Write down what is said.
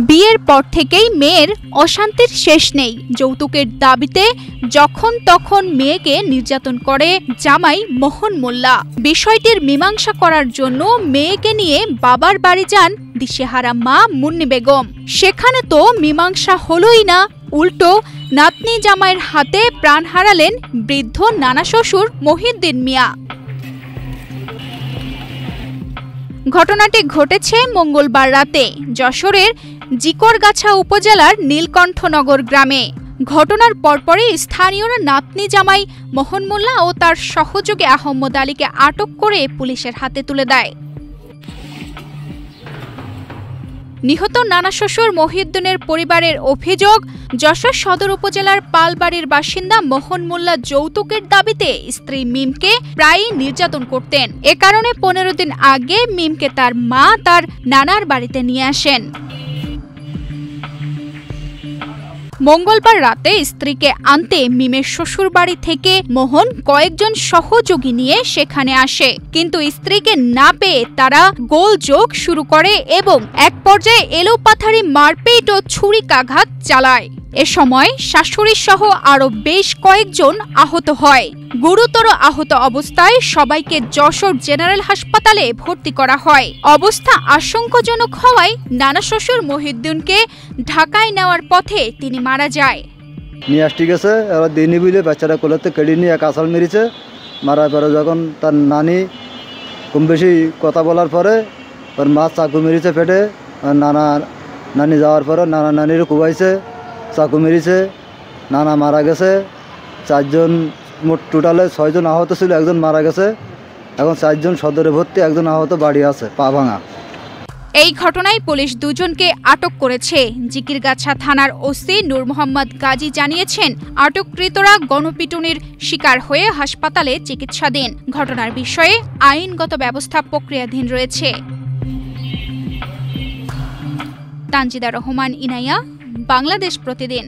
বিয়ের পর থেকেই মেয়ের অশান্তির শেষ নেই। যৌতুকের দাবিতে যখন তখন মেয়েকে নির্যাতন করে জামাই মোহন মোল্লা। বিষয়টির মীমাংসা করার জন্য মেয়েকে নিয়ে বাবার বাড়ি যান দিশেহারা মা মুন্নি বেগম। সেখানে তো মীমাংসা হলোই না, উল্টো নাতনি জামাইয়ের হাতে প্রাণ হারালেন বৃদ্ধ নানা শ্বশুর মহিউদ্দিন মিয়া। ঘটনাটি ঘটেছে মঙ্গলবার রাতে যশোরের জিকরগাছা উপজেলার নীলকণ্ঠনগর গ্রামে। ঘটনার পরপরই স্থানীয়রা নাতনি জামাই মোহন মোল্লা ও তার সহযোগী আহমদ আলীকে আটক করে পুলিশের হাতে তুলে দেয়। নিহত নানা শ্বশুর মহিউদ্দিনের পরিবারের অভিযোগ, যশোর সদর উপজেলার পালবাড়ির বাসিন্দা মোহন মোল্লা যৌতুকের দাবিতে স্ত্রী মিমকে প্রায়ই নির্যাতন করতেন। এ কারণে 15 দিন আগে মিমকে তার মা তার নানার বাড়িতে নিয়ে আসেন। মঙ্গলবার রাতে স্ত্রীকে আনতে মিমের শ্বশুর বাড়ি থেকে মোহন কয়েকজন সহযোগী নিয়ে সেখানে আসে, কিন্তু স্ত্রীকে না পেয়ে তারা গোলযোগ শুরু করে এবং এক পর্যায়ে এলোপাথারি মারপিট ও ছুরিকাঘাত চালায়। এ সময় শাশুড়ি সহ আরো বেশ কয়েকজন আহত হয়। গুরুতর আহত অবস্থায় সবাইকে যশোর জেনারেল হাসপাতালে ভর্তি করা হয়। অবস্থা আশঙ্কাজনক হওয়ায় নানা শ্বশুর মহিউদ্দিনকে ঢাকায় নেওয়ার পথে তিনি মারা যায়। নিয়ে আসতে গেছে, এবার দিনই বুঝলে বাচ্চারা কোলাতে কেড়ে নিয়ে এক আসাল মেরেছে। মারার পরে যখন তার নানি কম বেশি কথা বলার পরে ওর মা চাকু মেরেছে পেটে। নানি যাওয়ার পরে নানিরও কুবাইছে, চাকু মেরেছে, নানা মারা গেছে। 4 জন, মোট টোটালে 6 জন আহত ছিল, 1 জন মারা গেছে। এখন 4 জন সদরে ভর্তি, 1 জন আহত বাড়ি আছে, পা ভাঙা। এই ঘটনায় পুলিশ 2 জনকে আটক করেছে। জিকিরগাছা থানার ওসি নূর মোহাম্মদ গাজী জানিয়েছেন, আটককৃতরা গণপিটুনির শিকার হয়ে হাসপাতালে চিকিৎসাধীন। ঘটনার বিষয়ে আইনগত ব্যবস্থা প্রক্রিয়াধীন রয়েছে। তানজিদা রহমান, ইনাইয়া, বাংলাদেশ প্রতিদিন।